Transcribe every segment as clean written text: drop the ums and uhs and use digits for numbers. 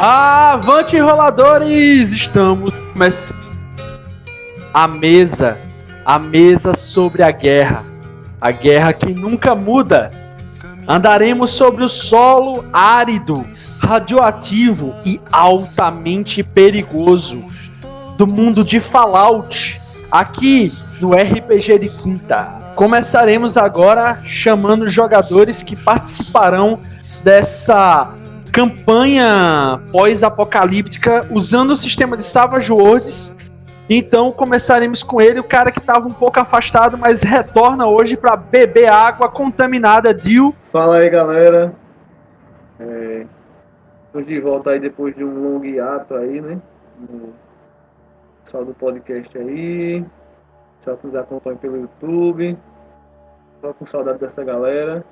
Avante, roladores! Estamos começando a mesa sobre a guerra que nunca muda. Andaremos sobre o solo árido, radioativo e altamente perigoso do mundo de Fallout, aqui no RPG de Quinta. Começaremos agora chamando jogadores que participarão dessa campanha pós-apocalíptica usando o sistema de Savage Worlds. Então começaremos com ele, o cara que estava um pouco afastado, mas retorna hoje para beber água contaminada. Dil. Fala aí, galera. Estamos de volta aí depois de um longo hiato aí, né? O pessoal do podcast aí, o pessoal que nos acompanha pelo YouTube. Tô com saudade dessa galera.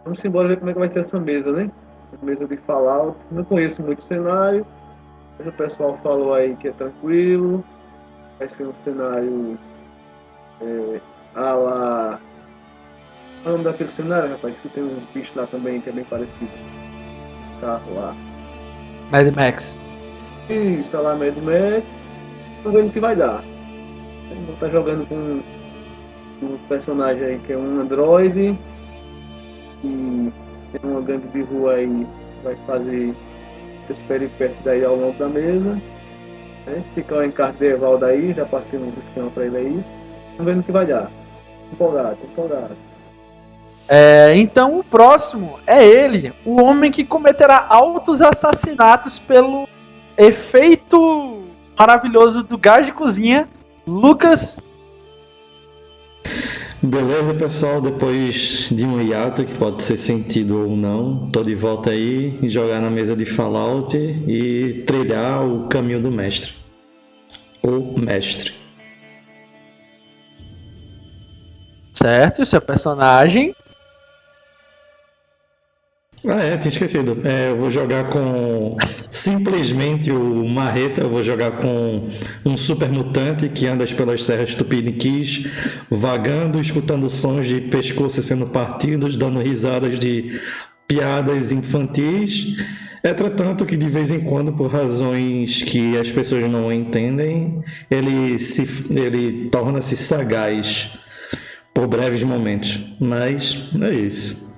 Vamos embora ver como é que vai ser essa mesa, né? Mesa de Fallout. Não conheço muito o cenário, mas o pessoal falou aí que é tranquilo. Vai ser um cenário a lá. Qual é o nome daquele cenário, rapaz? Que tem uns bichos lá também que é bem parecido. Os carros lá. Mad Max. Isso, lá Mad Max. Vamos ver no que vai dar. Vou estar jogando com um personagem aí que é um androide. E tem uma gangue de rua aí que vai fazer essas peripécias daí ao longo da mesa. Fica o encarte de Evaldo aí, já passei um esquema pra ele aí. Vamos ver no que vai dar. Empolgado. Então o próximo é ele, o homem que cometerá altos assassinatos pelo efeito maravilhoso do gás de cozinha, Lucas. Beleza, pessoal, depois de um hiato que pode ser sentido ou não, tô de volta aí, jogar na mesa de Fallout e trilhar o caminho do mestre. O mestre. Certo, seu personagem. Tinha esquecido. Eu vou jogar com simplesmente o Marreta. Eu vou jogar com um super mutante que anda pelas serras tupiniquis, vagando, escutando sons de pescoços sendo partidos, dando risadas de piadas infantis. Entretanto, que de vez em quando, por razões que as pessoas não entendem, ele torna-se sagaz por breves momentos. Mas é isso.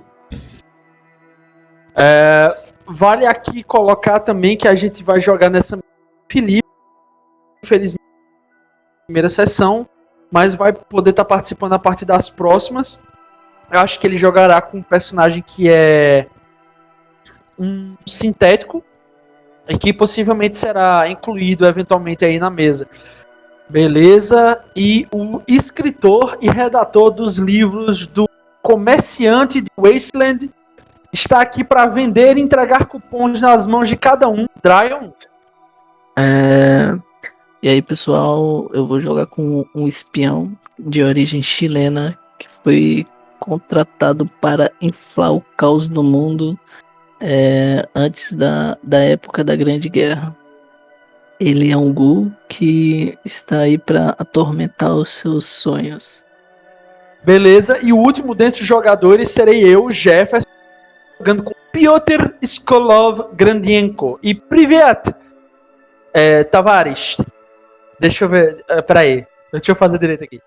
Vale aqui colocar também que a gente vai jogar nessa Felipe, infelizmente, primeira sessão, mas vai poder estar participando a partir das próximas. Eu acho que ele jogará com um personagem que é um sintético e que possivelmente será incluído eventualmente aí na mesa. Beleza? E o escritor e redator dos livros do Comerciante de Wasteland está aqui para vender e entregar cupons nas mãos de cada um. Dryon? E aí, pessoal, eu vou jogar com um espião de origem chilena que foi contratado para inflar o caos no mundo antes da época da Grande Guerra. Ele é um ghoul que está aí para atormentar os seus sonhos. Beleza, e o último dentre os jogadores serei eu, Jefferson, jogando com Piotr Skolov Grandienko e Privet Tavares. Deixa eu ver, peraí, deixa eu fazer direito aqui.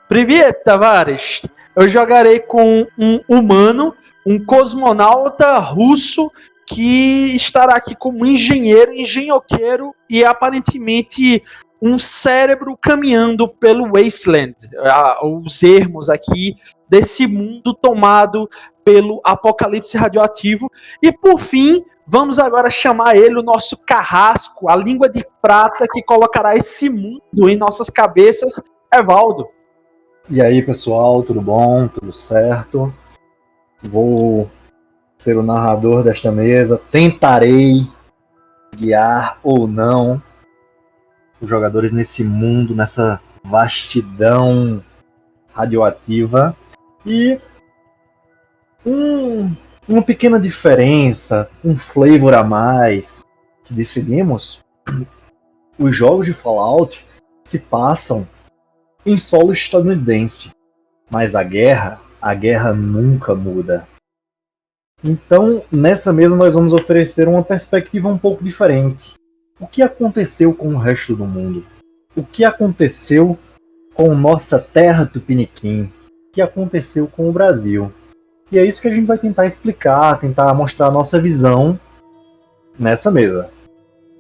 Privet Tavares, eu jogarei com um humano, um cosmonauta russo que estará aqui como engenhoqueiro e aparentemente um cérebro caminhando pelo Wasteland, os ermos aqui desse mundo tomado pelo apocalipse radioativo. E por fim, vamos agora chamar ele, o nosso carrasco, a língua de prata que colocará esse mundo em nossas cabeças, Evaldo. E aí, pessoal, tudo bom? Tudo certo? Vou ser o narrador desta mesa. Tentarei guiar ou não os jogadores nesse mundo, nessa vastidão radioativa. E uma pequena diferença, um flavor a mais que decidimos: os jogos de Fallout se passam em solo estadunidense, mas a guerra nunca muda. Então, nessa mesa nós vamos oferecer uma perspectiva um pouco diferente. O que aconteceu com o resto do mundo? O que aconteceu com nossa terra Tupiniquim? O que aconteceu com o Brasil? E é isso que a gente vai tentar explicar, tentar mostrar a nossa visão nessa mesa.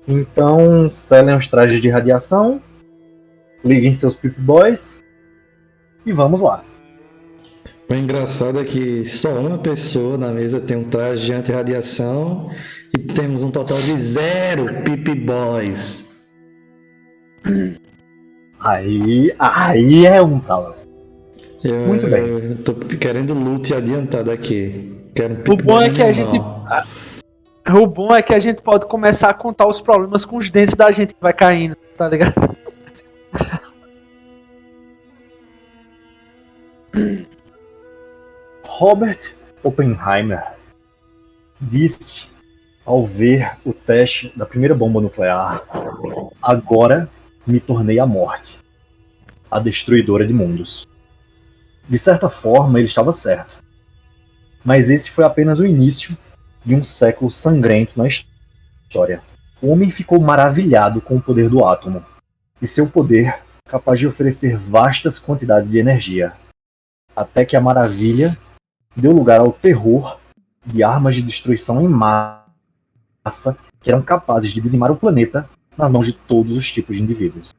Então, selem os trajes de radiação, liguem seus Pip Boys e vamos lá. O engraçado é que só uma pessoa na mesa tem um traje de anti-radiação e temos um total de 0 Pip Boys. Aí é um problema. Muito bem. Eu tô querendo loot adiantado aqui. Quero um O Pip bom Boy é que a gente. animal. O bom é que a gente pode começar a contar os problemas com os dentes da gente que vai caindo, tá ligado? Robert Oppenheimer disse ao ver o teste da primeira bomba nuclear: agora me tornei a morte, a destruidora de mundos. De certa forma, ele estava certo. Mas esse foi apenas o início de um século sangrento na história. O homem ficou maravilhado com o poder do átomo e seu poder capaz de oferecer vastas quantidades de energia. Até que a maravilha deu lugar ao terror de armas de destruição em massa que eram capazes de dizimar o planeta nas mãos de todos os tipos de indivíduos.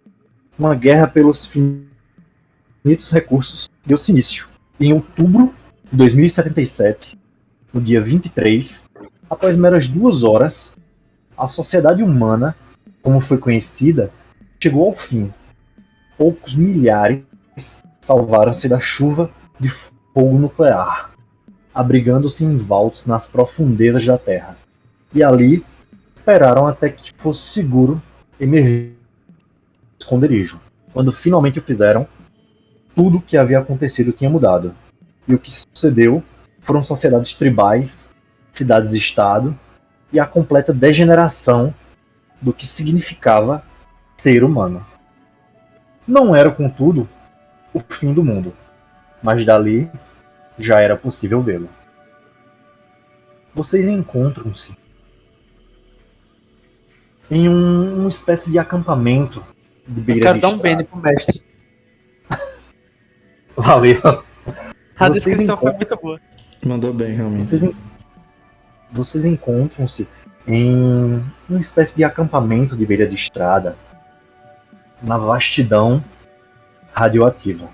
Uma guerra pelos finitos recursos deu-se início. E em outubro de 2077, no dia 23, após meras 2 horas, a sociedade humana, como foi conhecida, chegou ao fim. Poucos milhares salvaram-se da chuva de fogo nuclear, abrigando-se em vaults nas profundezas da Terra. E ali esperaram até que fosse seguro emergir do esconderijo. Quando finalmente o fizeram, tudo o que havia acontecido tinha mudado. E o que sucedeu foram sociedades tribais, cidades-estado e a completa degeneração do que significava ser humano. Não era, contudo, o fim do mundo, mas dali já era possível vê-lo. Vocês encontram-se em uma espécie de acampamento de Eu beira quero de dar um estrada. bene pro mestre. Valeu. A Vocês descrição foi encontram- muito boa. Mandou bem, realmente. Vocês encontram-se em uma espécie de acampamento de beira de estrada, na vastidão radioativa.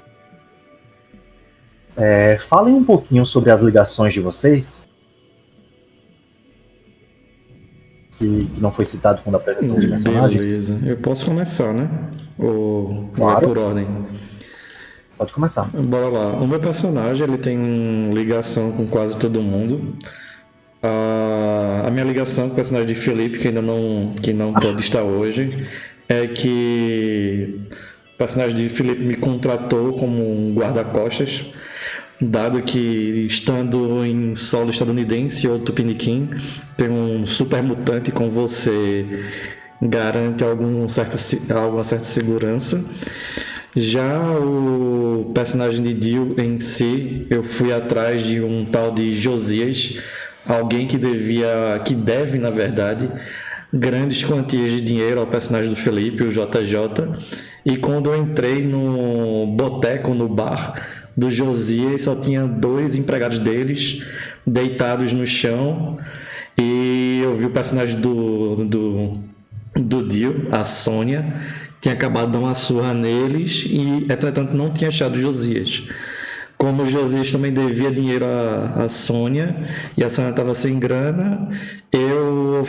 Falem um pouquinho sobre as ligações de vocês, que não foi citado quando apresentou os personagens. Beleza. Eu posso começar, né? Ou vai Claro. por ordem? Pode começar. Bora lá. O meu personagem, ele tem ligação com quase todo mundo. A minha ligação com o personagem de Felipe, que não pode estar hoje, é que o personagem de Felipe me contratou como um guarda-costas, dado que, estando em solo estadunidense ou tupiniquim, ter um super mutante com você garante alguma certa segurança. Já o personagem de Dio em si, eu fui atrás de um tal de Josias, alguém que deve, na verdade, grandes quantias de dinheiro ao personagem do Felipe, o JJ. E quando eu entrei no boteco, no bar do Josias, só tinha 2 empregados deles deitados no chão. E eu vi o personagem do Dio, a Sônia, tinha acabado de dar uma surra neles e, entretanto, não tinha achado o Josias. Como o Josias também devia dinheiro à Sônia e a Sônia estava sem grana, eu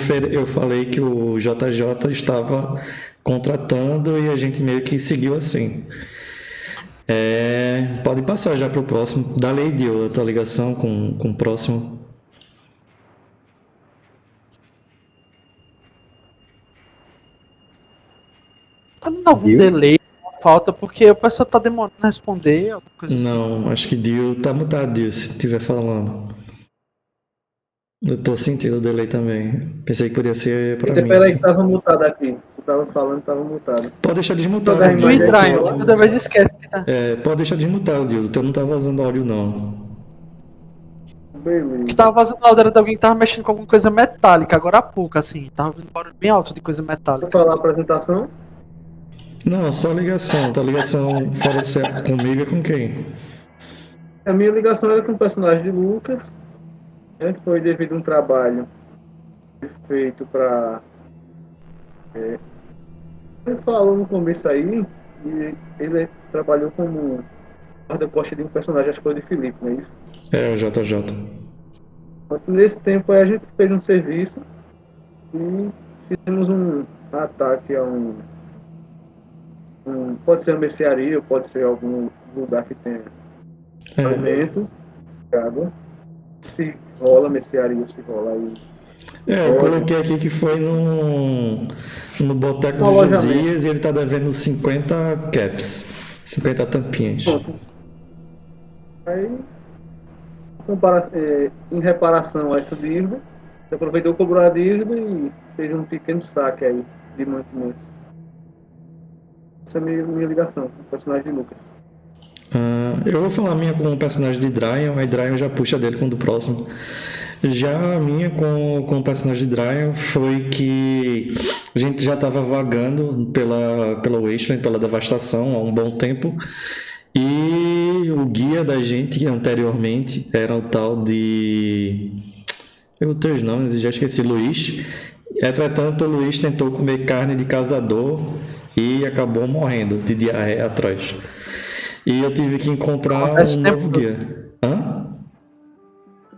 falei que o JJ estava contratando e a gente meio que seguiu assim. Pode passar já para o próximo. Da Lei Dio, a tua ligação com o próximo. Tá dando algum Dio? delay, falta, porque o pessoal tá demorando a responder, alguma coisa assim. Não, acho que Dio tá mutado, Dio, se estiver falando. Eu tô sentindo o delay também. Pensei que podia ser pra Eita, mim. peraí que tava mutado aqui. Eu tava falando, tava mutado. Pode deixar desmutado, Jogar em Tu mais Dio. entrar, aqui, ó. toda vez esquece que tá. Pode deixar desmutado, Dio. O teu não tá vazando áudio, não. Beleza. que tava vazando áudio era de alguém que tava mexendo com alguma coisa metálica, agora há pouco, assim. Tava vindo um barulho bem alto de coisa Vou metálica. falar a apresentação. Não, só ligação. Tua ligação fora de ser comigo é com quem? A minha ligação era com o personagem de Lucas. Né? Foi devido a um trabalho feito para. Ele falou no começo aí, e ele trabalhou como guarda-costas de um personagem, acho que foi de Felipe, não é isso? É, o JJ. Nesse tempo aí a gente fez um serviço e fizemos um ataque a pode ser uma mercearia, pode ser algum lugar que tenha É, alimento, água. Se rola mercearia, se rola aí. eu coloquei aqui que foi no Boteco Um de alojamento. Josias e ele tá devendo 50 caps. 50 tampinhas. Pronto. Aí, em reparação a essa dívida, você aproveitou, cobrou a dívida e fez um pequeno saque aí de mantimento. Essa é a minha ligação com o personagem de Lucas. Eu vou falar a minha com o personagem de Dryan, aí Dryan já puxa dele com o do próximo. Já a minha com o personagem de Dryan foi que a gente já estava vagando pela Wasteland, pela devastação há um bom tempo. E o guia da gente anteriormente era o tal de... Eu tenho os nomes e já esqueci, Luiz. Entretanto, o Luiz tentou comer carne de caçador e acabou morrendo de diarreia atrás. E eu tive que encontrar Acontece um o tempo novo todo. guia. Hã?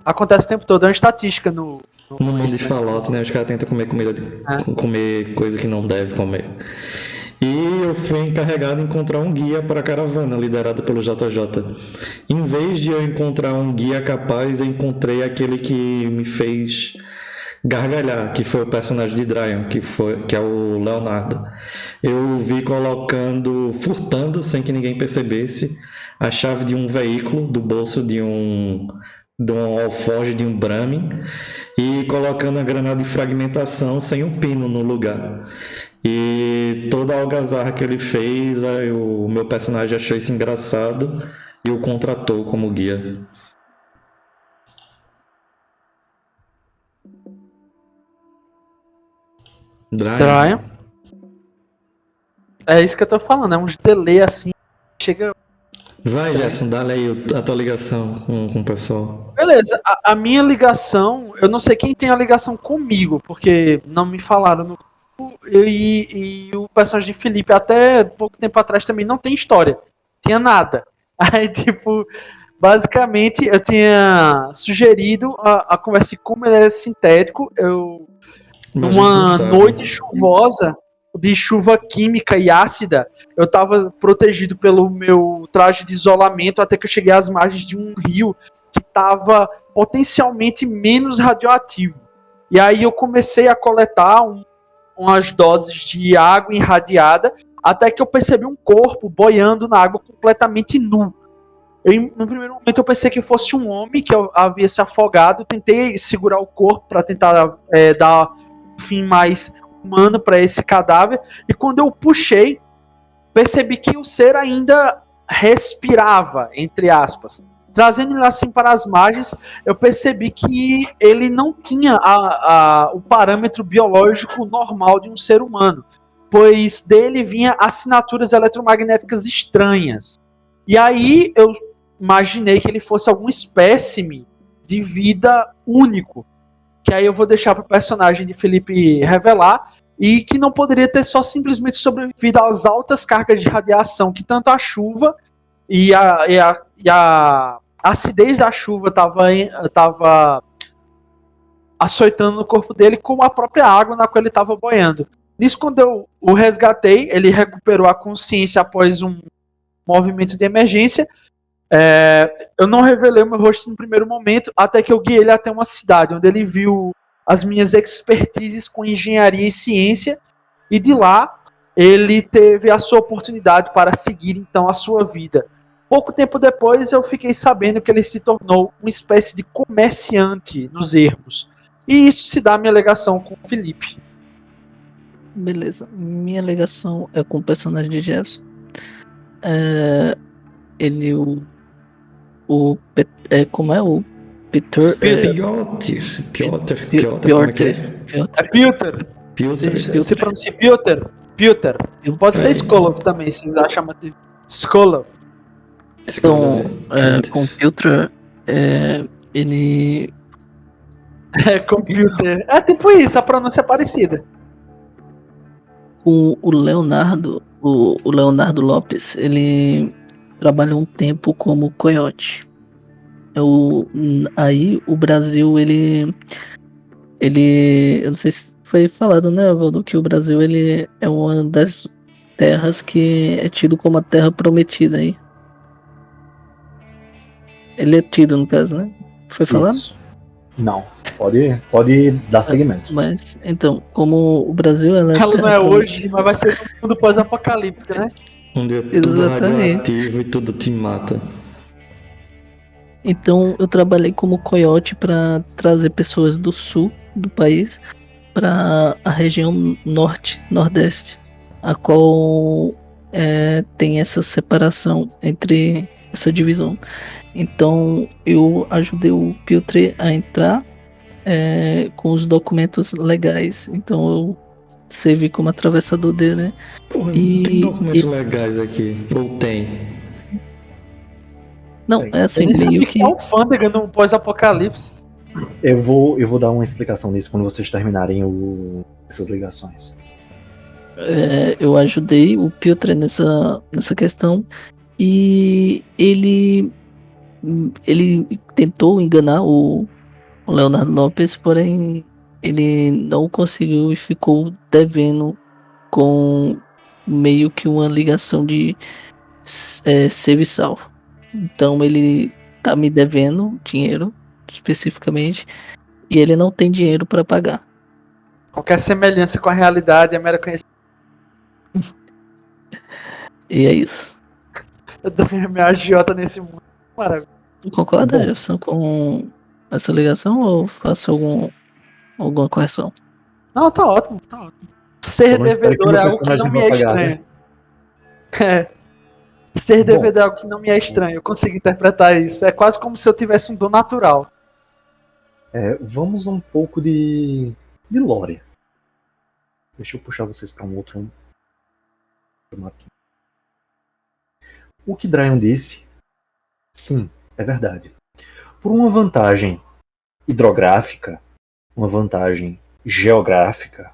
Acontece o tempo todo, é uma estatística no No mundo de esse, né? Fallout, né? Os caras tentam comer comida comer coisa que não deve comer. E eu fui encarregado de encontrar um guia para a caravana, liderado pelo JJ. Em vez de eu encontrar um guia capaz, eu encontrei aquele que me fez gargalhar, que foi o personagem de Dryan, que é o Leonardo. Eu vi furtando, sem que ninguém percebesse, a chave de um veículo do bolso de um alforje de um Brahmin e colocando a granada de fragmentação sem um pino no lugar. E toda a algazarra que ele fez, aí o meu personagem achou isso engraçado e o contratou como guia. Dryan. É isso que eu tô falando, é uns delay assim. Chega. Vai, Gerson, dá aí a tua ligação com o pessoal. Beleza, a minha ligação, eu não sei quem tem a ligação comigo, porque não me falaram no grupo, e o personagem de Felipe até pouco tempo atrás também não tem história, tinha nada. Aí, tipo, basicamente eu tinha sugerido a conversa de como ele é sintético, Mas a gente não numa sabe. noite chuvosa, de chuva química e ácida, eu estava protegido pelo meu traje de isolamento até que eu cheguei às margens de um rio que estava potencialmente menos radioativo. E aí eu comecei a coletar umas doses de água irradiada até que eu percebi um corpo boiando na água completamente nu. No primeiro momento eu pensei que fosse um homem que havia se afogado, tentei segurar o corpo para tentar dar um fim mais humano para esse cadáver, e quando eu puxei, percebi que o ser ainda respirava, entre aspas. Trazendo ele assim para as margens, eu percebi que ele não tinha o parâmetro biológico normal de um ser humano, pois dele vinha assinaturas eletromagnéticas estranhas. E aí eu imaginei que ele fosse algum espécime de vida único, que aí eu vou deixar para o personagem de Felipe revelar, e que não poderia ter só simplesmente sobrevivido às altas cargas de radiação que tanto a chuva e a acidez da chuva estava açoitando no corpo dele, como a própria água na qual ele estava boiando. Nisso, quando eu o resgatei, ele recuperou a consciência após um movimento de emergência. Eu não revelei o meu rosto no primeiro momento, até que eu guiei ele até uma cidade, onde ele viu as minhas expertises com engenharia e ciência, e de lá ele teve a sua oportunidade para seguir então a sua vida. Pouco tempo depois eu fiquei sabendo que ele se tornou uma espécie de comerciante nos ermos, e isso se dá a minha ligação com o Felipe. Beleza. Minha ligação é com o personagem de Jefferson. Ele, como é o Piotr. Piotr, como é que é? É Piotr. Piotr. Se pronuncia Piotr. Piotr. Pode ser Skolov também, se dá chama de Skolov. Então, com o Piotr, ele. É computer. É tipo isso, a pronúncia é parecida. Com o Leonardo, o Leonardo Lopes, ele trabalhou um tempo como coiote. Aí o Brasil, ele, eu não sei se foi falado, né, Valdo, que o Brasil ele é uma das terras que é tido como a terra prometida aí. Ele é tido, no caso, né? Foi falado? Isso. Não. Pode dar seguimento. Mas, então, como o Brasil ela é Ela não terra é prometida. hoje, mas vai ser no mundo pós-apocalíptico, né? Onde é tudo Exatamente. radioativo e tudo te mata. Então eu trabalhei como coiote para trazer pessoas do sul do país para a região norte, nordeste, a qual tem essa separação entre essa divisão. Então eu ajudei o Piotr a entrar com os documentos legais. Então eu servi como atravessador dele, né? Porra, não E- tem documentos legais aqui. Ou tem? Não, é assim, Eu nem meio sabia que. que é alfândega no pós-apocalipse. Eu vou dar uma explicação nisso quando vocês terminarem essas ligações. Eu ajudei o Piotr nessa questão e ele tentou enganar o Leonardo Lopes, porém ele não conseguiu e ficou devendo com meio que uma ligação de serviçal. Então ele tá me devendo dinheiro especificamente e ele não tem dinheiro para pagar. Qualquer semelhança com a realidade é mera coincidência. E é isso. Eu dou minha agiota nesse mundo. Maravilha. Concorda, Bom. Jefferson, com essa ligação ou faço alguma correção? Não, tá ótimo, tá ótimo. Ser Só não espero que devedor meu é algo que personagem não me vá é pagar, né? estranho. É. Ser Bom. devedor é algo que não me é estranho. Eu consigo interpretar isso. É quase como se eu tivesse um dom natural. Vamos um pouco de lore. Deixa eu puxar vocês para um outro mapinha. O que Dryon disse, sim, é verdade. Por uma vantagem hidrográfica, uma vantagem geográfica,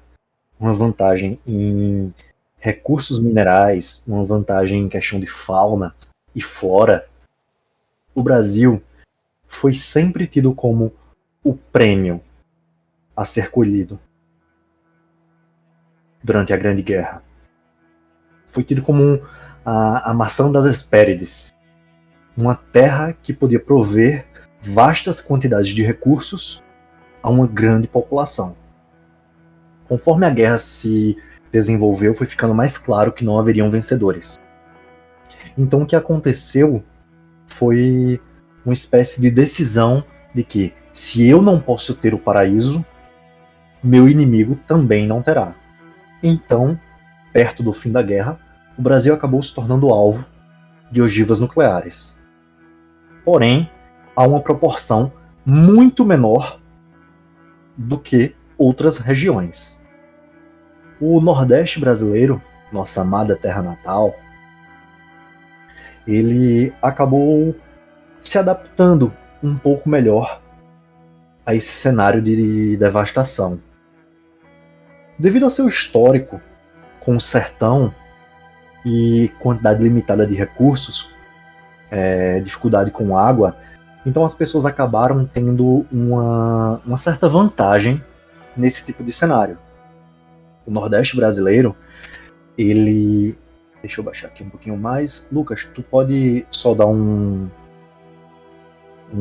uma vantagem em recursos minerais, uma vantagem em questão de fauna e flora, o Brasil foi sempre tido como o prêmio a ser colhido durante a Grande Guerra. Foi tido como a maçã das Hespérides, uma terra que podia prover vastas quantidades de recursos a uma grande população. Conforme a guerra se desenvolveu, foi ficando mais claro que não haveriam vencedores. Então o que aconteceu foi uma espécie de decisão de que, se eu não posso ter o paraíso, meu inimigo também não terá. Então, perto do fim da guerra, o Brasil acabou se tornando alvo de ogivas nucleares. Porém, há uma proporção muito menor do que outras regiões. O Nordeste brasileiro, nossa amada terra natal, ele acabou se adaptando um pouco melhor a esse cenário de devastação. Devido ao seu histórico com o sertão e quantidade limitada de recursos, dificuldade com água, então as pessoas acabaram tendo uma certa vantagem nesse tipo de cenário. O Nordeste brasileiro, ele... Deixa eu baixar aqui um pouquinho mais. Lucas, tu pode só dar um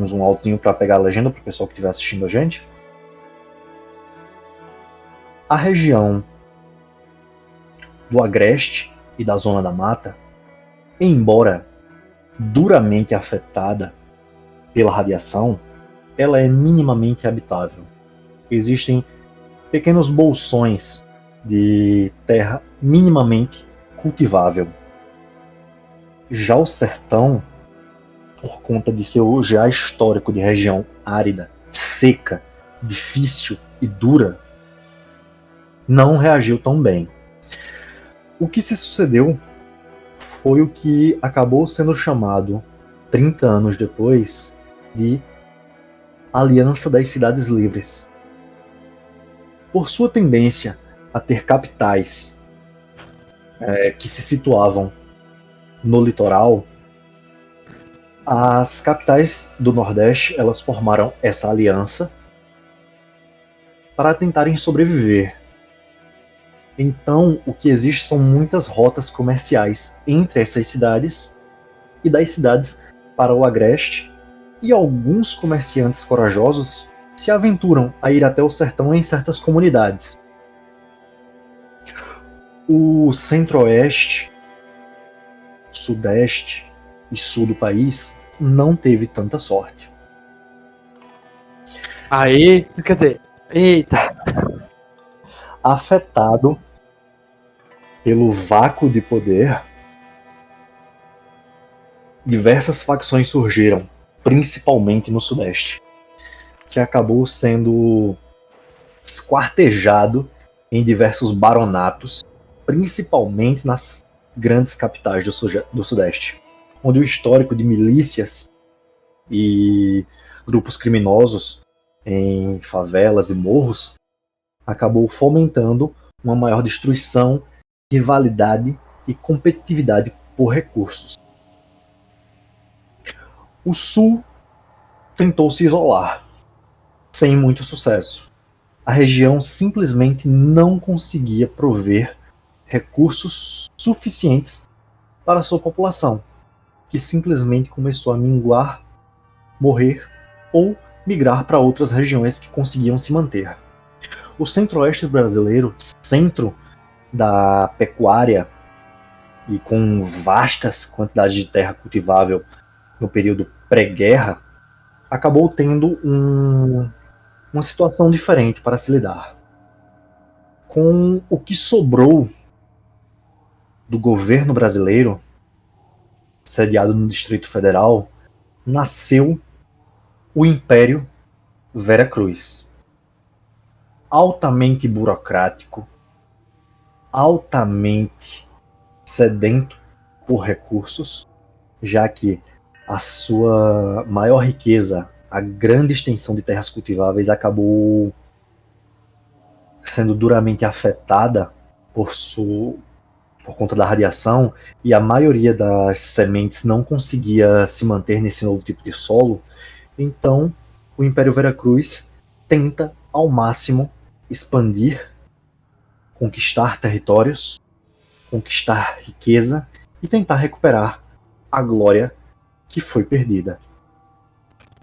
zoom altozinho para pegar a legenda para o pessoal que estiver assistindo a gente? A região do Agreste e da Zona da Mata, embora duramente afetada pela radiação, ela é minimamente habitável. Existem pequenos bolsões de terra minimamente cultivável. Já o sertão, por conta de seu já histórico de região árida, seca, difícil e dura, não reagiu tão bem. O que se sucedeu foi o que acabou sendo chamado, 30 anos depois, de Aliança das Cidades Livres. Por sua tendência a ter capitais que se situavam no litoral, as capitais do Nordeste elas formaram essa aliança para tentarem sobreviver. Então, o que existe são muitas rotas comerciais entre essas cidades e das cidades para o agreste, e alguns comerciantes corajosos se aventuram a ir até o sertão em certas comunidades. O centro-oeste, sudeste e sul do país não teve tanta sorte. Aí, quer dizer, eita. Afetado pelo vácuo de poder, diversas facções surgiram, principalmente no sudeste, que acabou sendo esquartejado em diversos baronatos, principalmente nas grandes capitais do sudeste, onde o histórico de milícias e grupos criminosos em favelas e morros acabou fomentando uma maior destruição, rivalidade e competitividade por recursos. O Sul tentou se isolar, sem muito sucesso. A região simplesmente não conseguia prover recursos suficientes para a sua população, que simplesmente começou a minguar, morrer ou migrar para outras regiões que conseguiam se manter. O centro-oeste brasileiro, centro da pecuária e com vastas quantidades de terra cultivável no período pré-guerra, acabou tendo uma situação diferente para se lidar. Com o que sobrou do governo brasileiro, sediado no Distrito Federal, nasceu o Império Veracruz. Altamente burocrático, altamente sedento por recursos, já que a sua maior riqueza, a grande extensão de terras cultiváveis, acabou sendo duramente afetada por conta da radiação, e a maioria das sementes não conseguia se manter nesse novo tipo de solo. Então, o Império Veracruz tenta, ao máximo, expandir, conquistar territórios, conquistar riqueza e tentar recuperar a glória que foi perdida.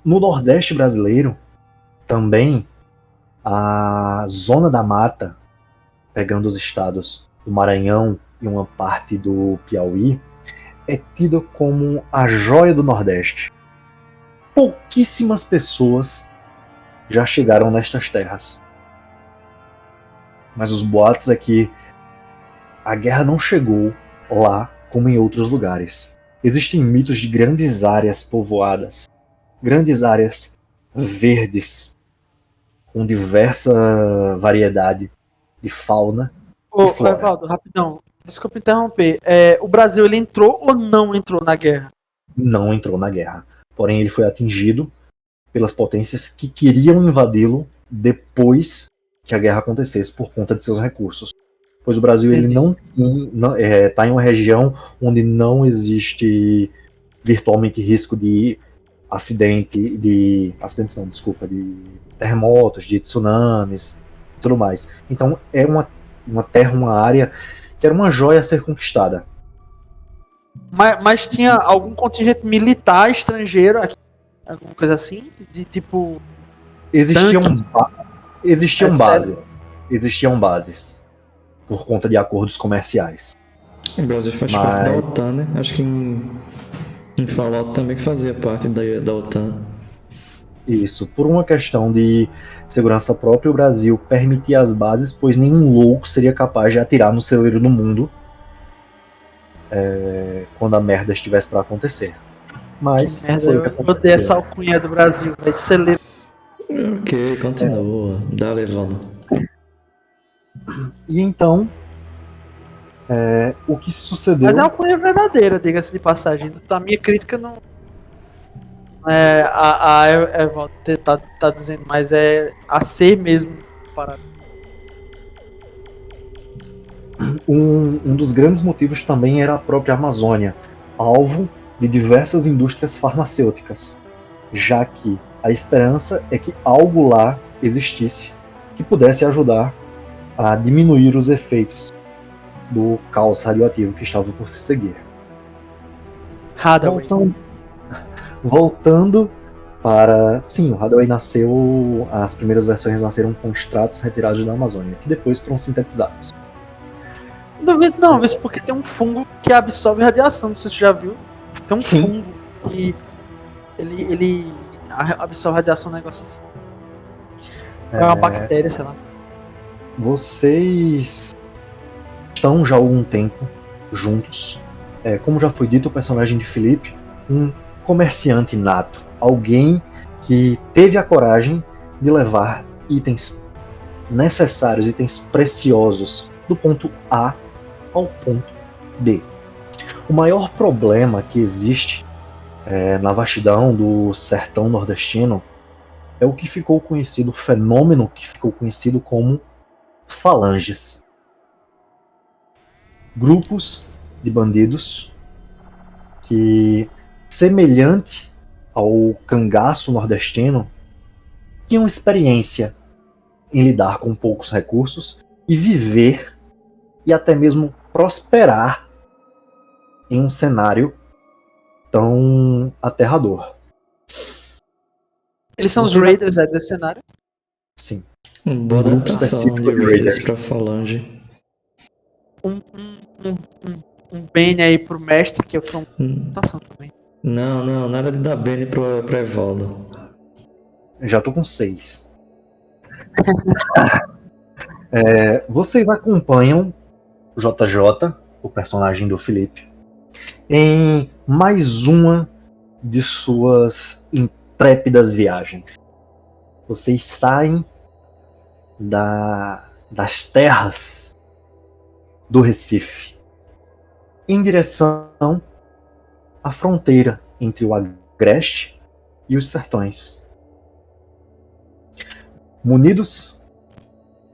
No Nordeste brasileiro, também, a Zona da Mata, pegando os estados do Maranhão e uma parte do Piauí, é tida como a joia do Nordeste. Pouquíssimas pessoas já chegaram nestas terras. Mas os boatos é que a guerra não chegou lá como em outros lugares. Existem mitos de grandes áreas povoadas, grandes áreas verdes, com diversa variedade de fauna Ô, e flora. Evaldo, rapidão. Desculpa interromper. O Brasil, ele entrou ou não entrou na guerra? Não entrou na guerra. Porém, ele foi atingido pelas potências que queriam invadi-lo depois que a guerra acontecesse por conta de seus recursos. Pois o Brasil ele não está em uma região onde não existe virtualmente risco de de terremotos, de tsunamis, tudo mais. Então é uma terra, uma área que era uma joia a ser conquistada. Mas tinha algum contingente militar estrangeiro aqui? Alguma coisa assim? De tipo. Existiam etc. bases. Existiam bases. Por conta de acordos comerciais. O Brasil faz parte da OTAN, né? Acho que em Fallout também fazia parte da OTAN. Isso. Por uma questão de segurança própria, o Brasil permitia as bases, pois nenhum louco seria capaz de atirar no celeiro do mundo quando a merda estivesse para acontecer. Mas Merda, foi o que eu odeio essa aconteceu. alcunha do Brasil, vai ser Ok, continua. Dá-lhe, Valdo. E então, o que Mas é sucedeu? uma alcunha verdadeira, diga-se de passagem. A minha crítica não é a Evaldo tá dizendo, mas é a ser mesmo parado. Um dos grandes motivos também era a própria Amazônia, alvo de diversas indústrias farmacêuticas, já que a esperança é que algo lá existisse que pudesse ajudar a diminuir os efeitos do caos radioativo que estava por se seguir. Hathaway. Voltando para. Sim, o Hathaway nasceu. As primeiras versões nasceram com extratos retirados da Amazônia, que depois foram sintetizados. Não duvido não, vê porque tem um fungo que absorve radiação, não sei se você já viu. Tem um Sim. fungo que ele absorve radiação, um negócio assim. É uma bactéria, sei lá. Vocês estão já há algum tempo juntos. Como já foi dito, o personagem de Felipe, um comerciante nato. Alguém que teve a coragem de levar itens necessários, itens preciosos, do ponto A ao ponto B. O maior problema que existe na vastidão do sertão nordestino é o que ficou conhecido, o fenômeno que ficou conhecido como falanges. Grupos de bandidos que, semelhante ao cangaço nordestino, tinham experiência em lidar com poucos recursos e viver e até mesmo prosperar em um cenário tão aterrador. Eles são os Vocês- Raiders desse cenário. Sim. Boa grupo adaptação específico de de Raiders Raiders. pra Falange. Um Bane aí pro mestre, que foi uma Hum, adaptação também. Não, nada de dar Bane pro Evaldo. Já tô com 6. Vocês acompanham o JJ, o personagem do Felipe, em mais uma de suas intrépidas viagens. Vocês saem das terras do Recife em direção à fronteira entre o Agreste e os Sertões. Munidos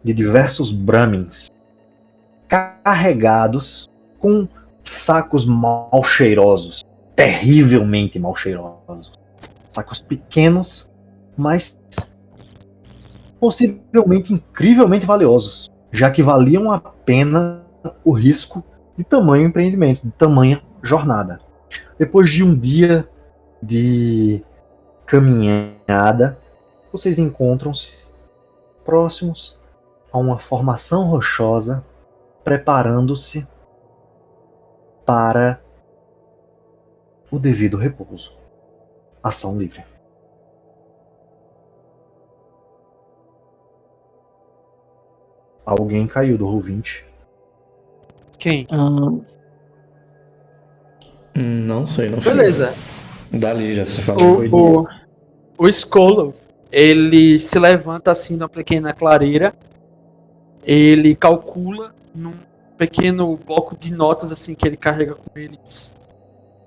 de diversos Brahmins, carregados com sacos mal cheirosos, terrivelmente mal cheirosos. Sacos pequenos, mas possivelmente incrivelmente valiosos, já que valiam a pena o risco de tamanho empreendimento, de tamanha jornada. Depois de um dia de caminhada, vocês encontram-se próximos a uma formação rochosa, preparando-se para o devido repouso. Ação livre. Alguém caiu do Roll20. Quem? Não sei, não sei. Beleza. Dali já se falou. O Skolo, ele se levanta assim numa pequena clareira. Ele calcula num pequeno bloco de notas assim que ele carrega com ele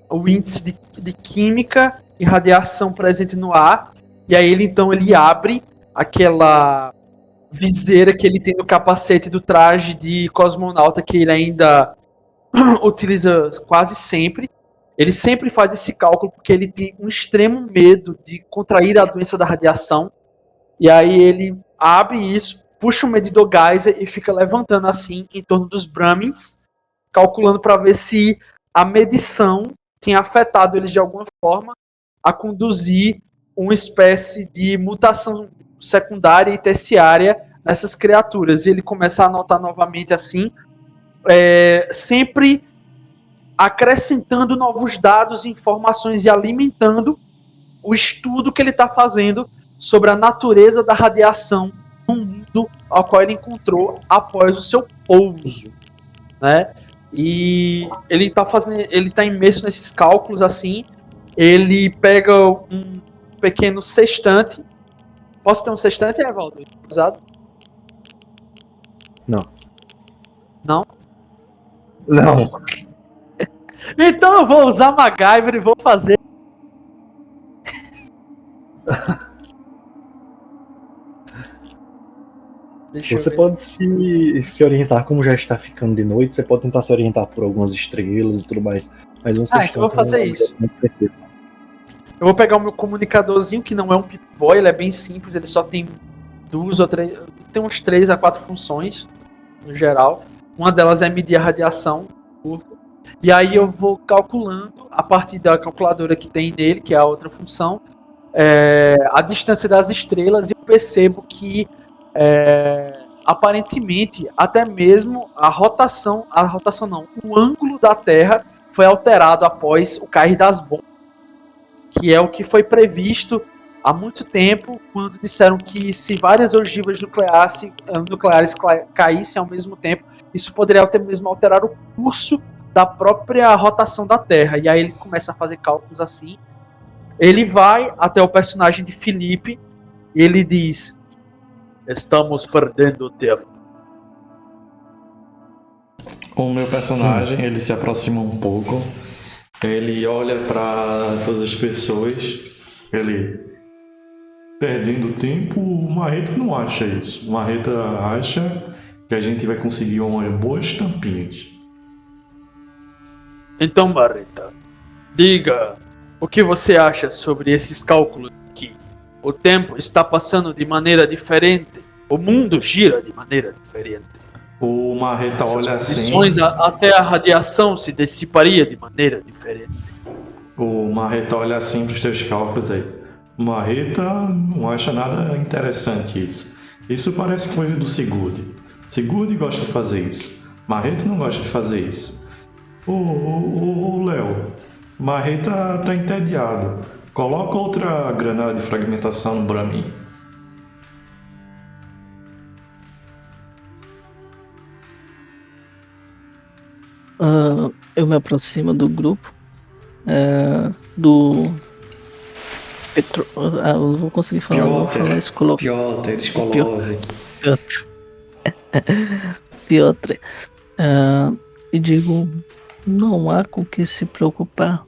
o índice de química e radiação presente no ar. E aí ele abre aquela viseira que ele tem no capacete do traje de cosmonauta que ele ainda utiliza quase sempre. Ele sempre faz esse cálculo porque ele tem um extremo medo de contrair a doença da radiação. E aí ele abre isso, puxa o medidor Geyser e fica levantando assim em torno dos Brahmins, calculando para ver se a medição tinha afetado eles de alguma forma a conduzir uma espécie de mutação secundária e terciária nessas criaturas. E ele começa a anotar novamente assim, sempre acrescentando novos dados, informações e alimentando o estudo que ele está fazendo sobre a natureza da radiação no mundo ao qual ele encontrou após o seu pouso, né? E ele tá imerso nesses cálculos assim. ele pega um pequeno sextante. Posso ter um sextante, Evaldo? Usado? Não. Não? Não. Então eu vou usar MacGyver e vou fazer. Deixa eu Você ver. pode se orientar, como já está ficando de noite, você pode tentar se orientar por algumas estrelas e tudo mais. Mas um então eu vou fazer isso. muito preciso. Eu vou pegar o meu comunicadorzinho, que não é um Pip-Boy, ele é bem simples, ele só tem 2 ou 3. Tem uns 3 a 4 funções, no geral. Uma delas é medir a radiação do corpo. E aí eu vou calculando, a partir da calculadora que tem nele, que é a outra função, a distância das estrelas, e eu percebo que aparentemente até mesmo o ângulo da Terra foi alterado após o cair das bombas, que é o que foi previsto há muito tempo, quando disseram que se várias ogivas nucleares caíssem ao mesmo tempo, isso poderia até mesmo alterar o curso da própria rotação da Terra. E aí ele começa a fazer cálculos assim. Ele vai até o personagem de Felipe e ele diz: estamos perdendo tempo. O meu personagem, ele se aproxima um pouco, ele olha para todas as pessoas, ele... Perdendo tempo, o Marreta não acha isso. O Marreta acha que a gente vai conseguir umas boas tampinhas. Então, Marreta, diga o que você acha sobre esses cálculos aqui. O tempo está passando de maneira diferente. O mundo gira de maneira diferente. O Marreta olha assim. Até a radiação se dissiparia de maneira diferente. O Marreta olha assim para os teus cálculos aí. O Marreta não acha nada interessante isso. Isso parece coisa do Sigurd. Sigurd gosta de fazer isso. Marreta não gosta de fazer isso. Ô Léo, Marreta tá entediado. Coloca outra granada de fragmentação no Bramin. Eu me aproximo do grupo. Do Petro... eu não vou conseguir falar, vou falar Skolov. Piotr. E digo, não há com que se preocupar.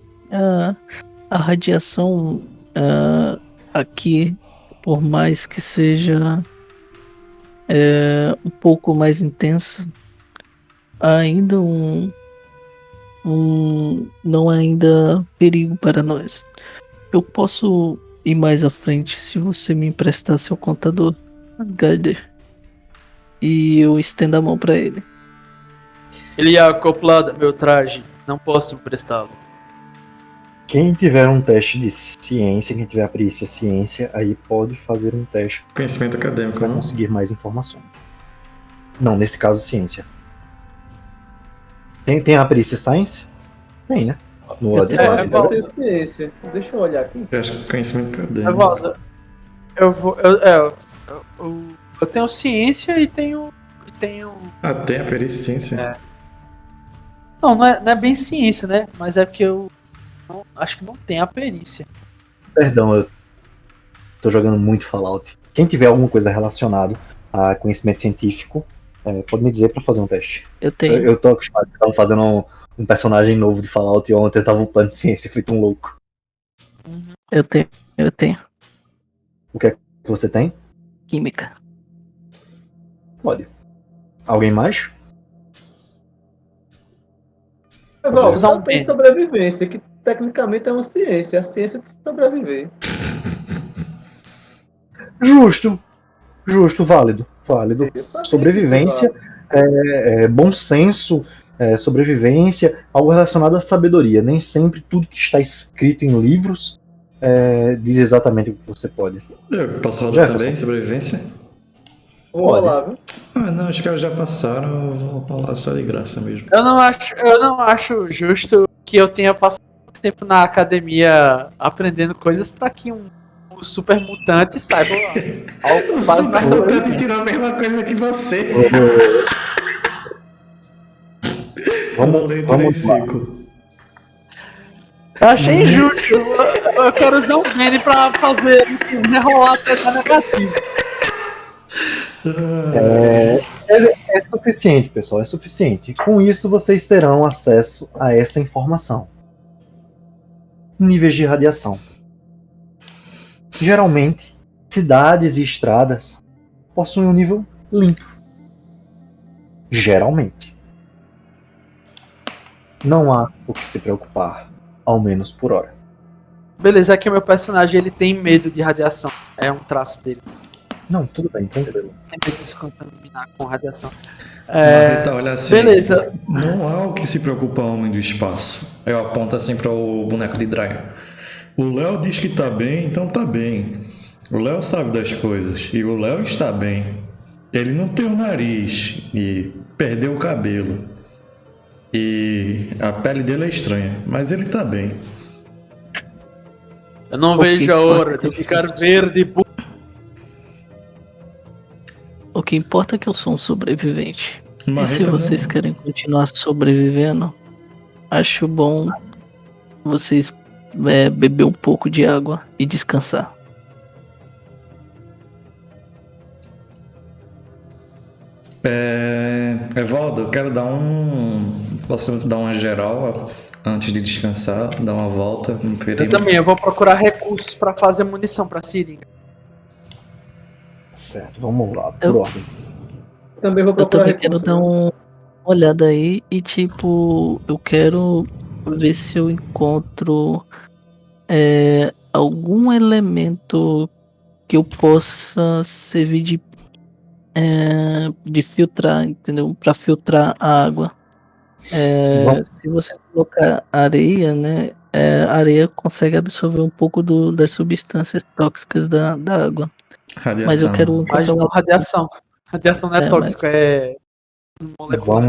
A radiação aqui, por mais que seja um pouco mais intensa, ainda não há ainda perigo para nós. Eu posso ir mais à frente se você me emprestar seu contador, Gaider. E eu estendo a mão para ele. Ele é acoplado ao meu traje. Não posso emprestá-lo. Quem tiver um teste de ciência, quem tiver a perícia ciência, aí pode fazer um teste Conhecimento acadêmico, para não? conseguir mais informações. Não, nesse caso, ciência. Tem a perícia science? Tem, né? No lado de Eu lá. acho que eu tenho ciência. Deixa eu olhar aqui. Eu acho que conhecimento acadêmico. Evaldo, eu tenho ciência e tenho. Ah, tem a perícia e ciência? Não é bem ciência, né? Mas é porque eu acho que não tem a perícia. Perdão, eu tô jogando muito Fallout. Quem tiver alguma coisa relacionada a conhecimento científico, pode me dizer pra fazer um teste. Eu tenho. Eu tô acostumado, tava fazendo um personagem novo de Fallout e ontem eu tava upando ciência, feito um louco. Eu tenho. O que é que você tem? Química. Pode. Alguém mais? Evaldo, usar um só tem P. sobrevivência, que tecnicamente é uma ciência. A ciência de sobreviver. Justo, válido. Eu sabia Sobrevivência, que você bom senso, sobrevivência, algo relacionado à sabedoria. Nem sempre tudo que está escrito em livros diz exatamente o que você pode. Eu posso rodar Jefferson. também, sobrevivência? Vou rolar, viu? Ah, não, os caras já passaram, eu vou rolar só de graça mesmo. Eu não acho justo que eu tenha passado tempo na academia aprendendo coisas pra que um super mutante saiba algo com base na sobrevivência. tirou a mesma coisa que você. Vamos lá. Eu achei injusto. Eu quero usar um Benny pra fazer enrolar até essa negativa. É suficiente, pessoal, é suficiente. Com isso, vocês terão acesso a essa informação. Níveis de radiação. Geralmente, cidades e estradas possuem um nível limpo. Geralmente. Não há o que se preocupar, ao menos por hora. Beleza, é que o meu personagem ele tem medo de radiação. É um traço dele. Não, tudo bem, tranquilo. Tem medo de se contaminar com radiação. Marreta, olha assim. Beleza. Não há o que se preocupar, homem do espaço. Eu aponto assim para o boneco de Dryan. O Léo diz que tá bem, então tá bem. O Léo sabe das coisas e o Léo está bem. Ele não tem o nariz e perdeu o cabelo. E a pele dele é estranha, mas ele tá bem. Eu não vejo a hora de ficar verde. O que importa é que eu sou um sobrevivente. E Marreta se vocês querem continuar sobrevivendo, acho bom vocês beber um pouco de água e descansar. Evaldo, eu quero dar Posso dar uma geral antes de descansar, dar uma volta no Eu perímetro? também, eu vou procurar recursos pra fazer munição pra seringa. Certo, vamos lá, por Eu- ordem. Também vou Eu procurar também quero recurso, dar né? uma olhada aí e tipo, eu quero ver se eu encontro algum elemento que eu possa servir de filtrar, entendeu? Para filtrar a água. Se você colocar areia, né? A areia consegue absorver um pouco das substâncias tóxicas da água. Radiação. Mas eu quero Mas encontrar não radiação. Radiação não é tóxica, é molecular.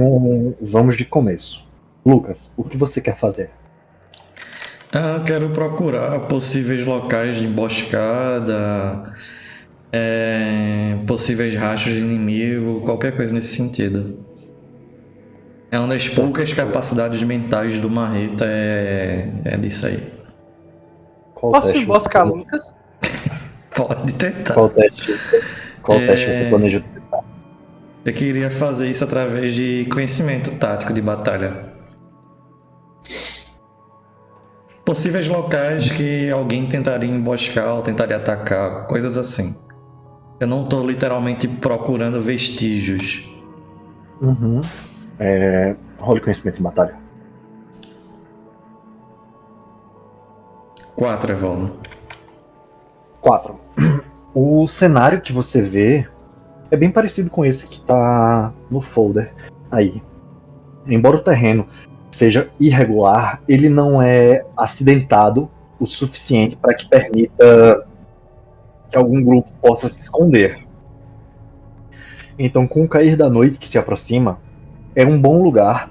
Vamos de começo. Lucas, o que você quer fazer? Eu quero procurar possíveis locais de emboscada, possíveis rastros de inimigo, qualquer coisa nesse sentido. É uma das poucas capacidades mentais do Marreta, é disso aí. Qual Posso teste emboscar você... Lucas? Pode tentar. Qual teste você planeja tentar? Eu queria fazer isso através de conhecimento tático de batalha. Possíveis locais que alguém tentaria emboscar ou tentaria atacar, coisas assim. Eu não tô literalmente procurando vestígios. Uhum. Role conhecimento em batalha. 4, Evaldo. 4. O cenário que você vê é bem parecido com esse que tá no folder aí. Embora o terreno seja irregular, ele não é acidentado o suficiente para que permita que algum grupo possa se esconder. Então, com o cair da noite que se aproxima, é um bom lugar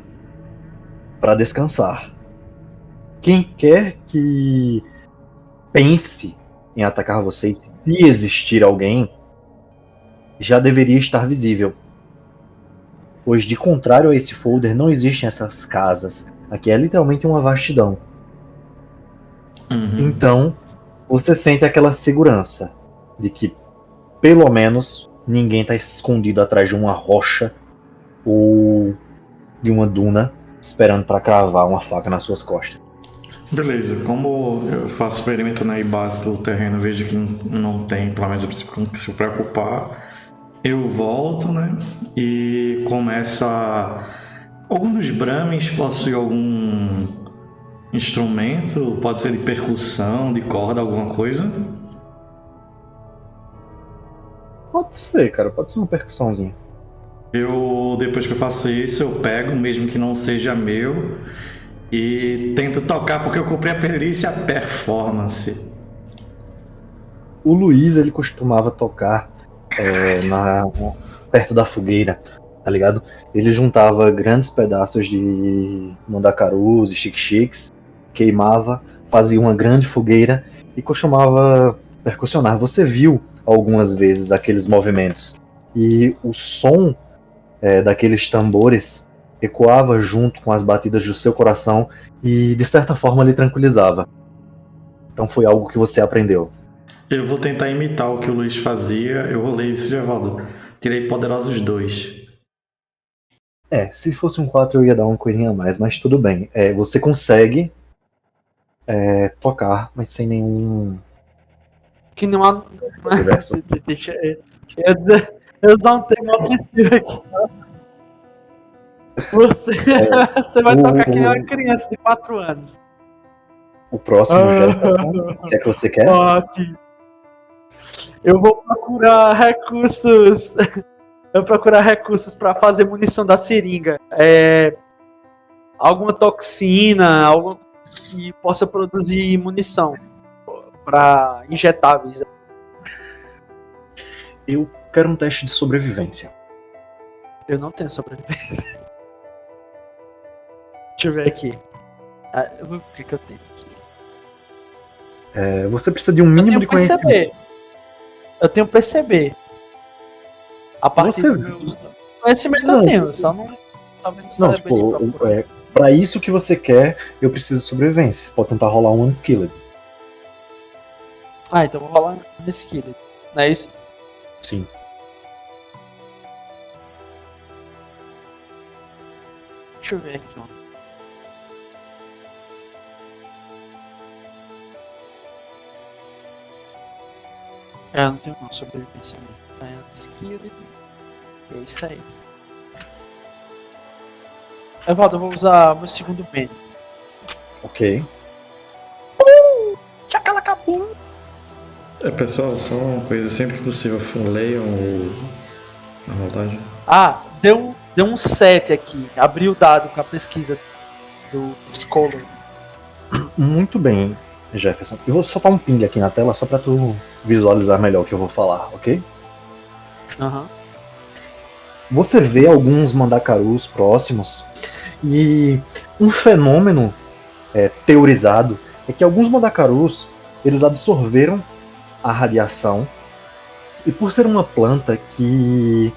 para descansar. Quem quer que pense em atacar vocês, se existir alguém, já deveria estar visível. Pois, de contrário a esse folder, não existem essas casas. Aqui é literalmente uma vastidão. Uhum. Então, você sente aquela segurança de que, pelo menos, ninguém está escondido atrás de uma rocha ou de uma duna, esperando para cravar uma faca nas suas costas. Beleza, como eu faço perímetro na base do terreno, vejo que não tem, pelo menos eu preciso se preocupar, eu volto, né, e começo a... Algum dos Brahmins possui algum instrumento, pode ser de percussão, de corda, alguma coisa? Pode ser, cara, pode ser uma percussãozinha. Depois que eu faço isso, eu pego, mesmo que não seja meu, e tento tocar, porque eu comprei a perícia performance. O Luiz, ele costumava tocar perto da fogueira, tá ligado? Ele juntava grandes pedaços de mandacarus e chique-chiques, queimava, fazia uma grande fogueira e costumava percussionar. Você viu algumas vezes aqueles movimentos. E o som daqueles tambores ecoava junto com as batidas do seu coração e, de certa forma, lhe tranquilizava. Então foi algo que você aprendeu. Eu vou tentar imitar o que o Luiz fazia. Eu rolei isso, Gevaldo. Tirei poderosos 2. Se fosse um 4 eu ia dar uma coisinha a mais, mas tudo bem. Você consegue tocar, mas sem nenhum Que não há. universo. Deixa eu ia usar um termo ofensivo aqui. Você vai tocar que nem uma criança de 4 anos. O próximo Jefferson, o que é que você quer? Ótimo. Eu vou procurar recursos. Eu vou procurar recursos para fazer munição da seringa. Alguma toxina, algo que possa produzir munição para injetáveis. Eu quero um teste de sobrevivência. Eu não tenho sobrevivência. Deixa eu ver aqui. O que eu tenho aqui? Você precisa de um mínimo de conhecimento. Eu tenho PCB. A partir do meu conhecimento eu tenho, só não. Não, tipo, pra isso que você quer, eu preciso de sobrevivência. Pode tentar rolar um unskilled. Então vou rolar nesse killer. Não é isso? Sim. Deixa eu ver aqui, ó. Não tenho não, sobrevivência mesmo. Skilled. É isso aí. Evaldo, eu vou usar meu segundo bem. Ok. Tchacalacabum! Pessoal, só uma coisa, sempre que possível, leiam a rolagem. Deu um 7 aqui. Abri o dado com a pesquisa do Scholar. Muito bem, Jefferson. Eu vou soltar um ping aqui na tela só pra tu visualizar melhor o que eu vou falar, ok? Aham. Você vê alguns mandacarus próximos e um fenômeno teorizado é que alguns mandacarus eles absorveram a radiação e por ser uma planta que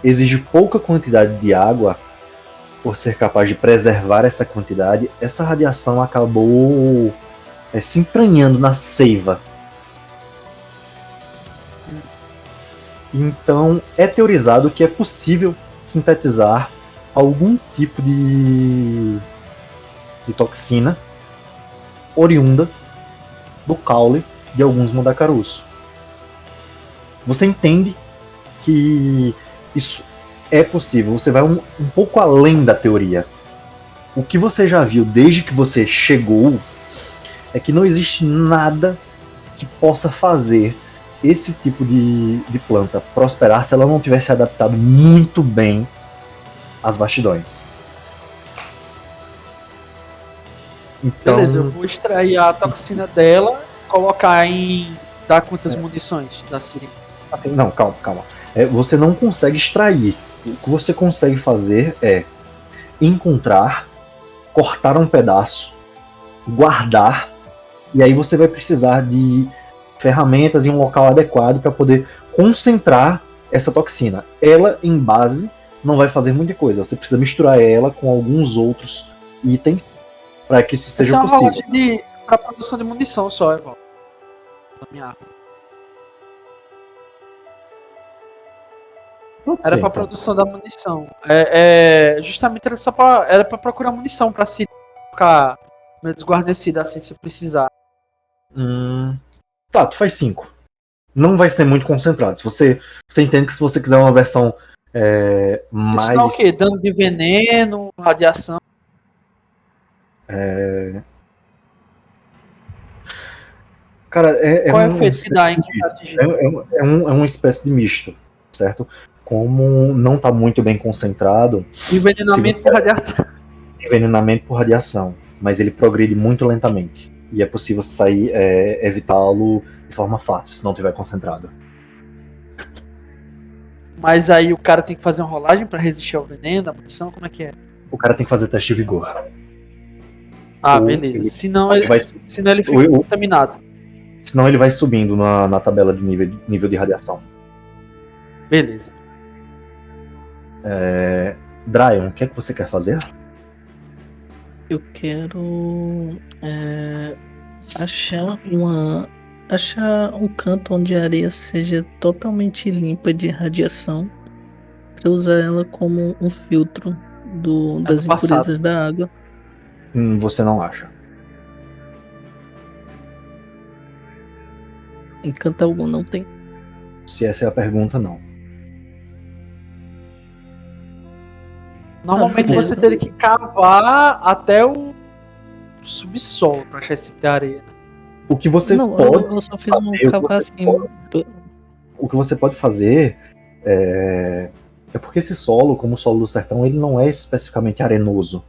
exige pouca quantidade de água, por ser capaz de preservar essa quantidade, essa radiação acabou se entranhando na seiva. Então, é teorizado que é possível sintetizar algum tipo de toxina oriunda do caule de alguns mandacarus. Você entende que isso é possível, você vai um pouco além da teoria. O que você já viu desde que você chegou é que não existe nada que possa fazer esse tipo de planta prosperar se ela não tivesse adaptado muito bem às vastidões. Então, Beleza, eu vou extrair a toxina dela, colocar em. Dar quantas munições da seringa? assim, não, calma. Você não consegue extrair. O que você consegue fazer é encontrar, cortar um pedaço, guardar, e aí você vai precisar de ferramentas em um local adequado para poder concentrar essa toxina. Ela, em base, não vai fazer muita coisa. Você precisa misturar ela com alguns outros itens para que isso seja Essa é uma possível. rolagem para produção de munição só, Evaldo. Na minha arma. Pode Era ser, pra então. produção da munição. Justamente era pra procurar munição pra se ficar meio desguarnecida assim se precisar. Tá, tu faz 5. Não vai ser muito concentrado. Se você entende que se você quiser uma versão mais. Isso dá o quê? Dano de veneno, radiação. Cara, Qual é o efeito que dá em quem tá atingindo? é uma espécie de misto, certo? Como não está muito bem concentrado, Envenenamento por radiação. envenenamento por radiação, mas ele progride muito lentamente. E é possível sair, evitá-lo de forma fácil, se não estiver concentrado. Mas aí o cara tem que fazer uma rolagem pra resistir ao veneno, à munição, como é que é? O cara tem que fazer teste de vigor. Ah, Ou beleza. ele- Senão ele vai- ele fica ou- contaminado. Senão ele vai subindo na tabela de nível de radiação. Beleza. Dryon, o que é que você quer fazer? Eu quero achar um canto onde a areia seja totalmente limpa de radiação para usar ela como um filtro das do passado. impurezas da água. Você não acha. Em canto algum não tem. Se essa é a pergunta, não. Normalmente beleza. você teria que cavar até o subsolo pra achar esse tipo de areia. O que você Não, pode eu só fiz um fazer, cavacinho. o que você pode fazer é porque esse solo, como o solo do sertão, ele não é especificamente arenoso.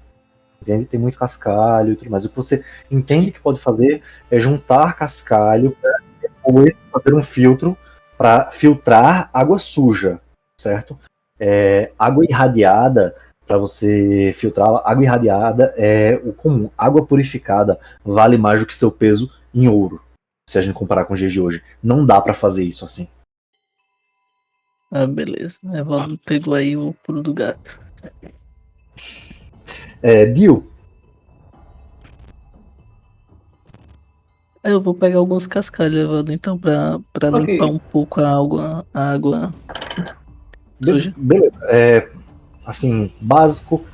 Entende? Tem muito cascalho e tudo mais. O que você entende que pode fazer é juntar cascalho para depois fazer um filtro para filtrar água suja, certo? Água irradiada, para você filtrar, água irradiada é o comum. Água purificada vale mais do que seu peso em ouro, se a gente comparar com os dias de hoje. Não dá para fazer isso assim. Ah, beleza. Evaldo pegou aí o pulo do gato. Dio, Eu vou pegar alguns cascalhos, Evaldo, então, pra Ok. limpar um pouco a água suja. beleza. Assim, básico,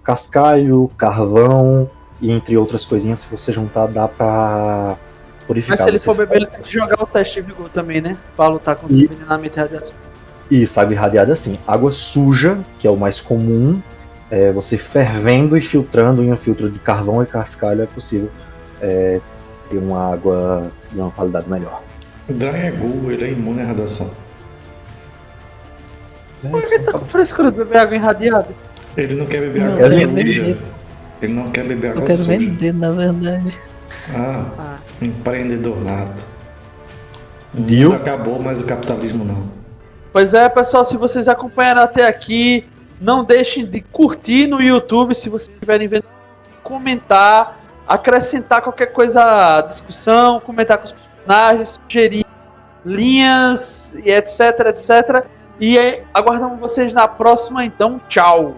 cascalho, carvão e entre outras coisinhas, se você juntar, dá pra purificar. Mas se ele Você for beber, ele tem que jogar o teste de vigor também, né? Pra lutar contra o envenenamento e radiação. Isso, água irradiada assim. Água suja, que é o mais comum, você fervendo e filtrando em um filtro de carvão e cascalho é possível ter uma água de uma qualidade melhor. O Dryon é ghoul, ele é imune à radiação. Por que tá com frescura de beber água irradiada? Ele não quer beber Não, água eu quero suja. vender. Ele não quer beber Eu água quero suja. vender, na verdade. Ah, empreendedor nato. O Viu? mundo acabou, mas o capitalismo não. Pois é, pessoal, se vocês acompanharam até aqui, não deixem de curtir no YouTube se vocês estiverem vendo, comentar, acrescentar qualquer coisa à discussão, comentar com os personagens, sugerir linhas e etc, etc. E aguardamos vocês na próxima, então tchau!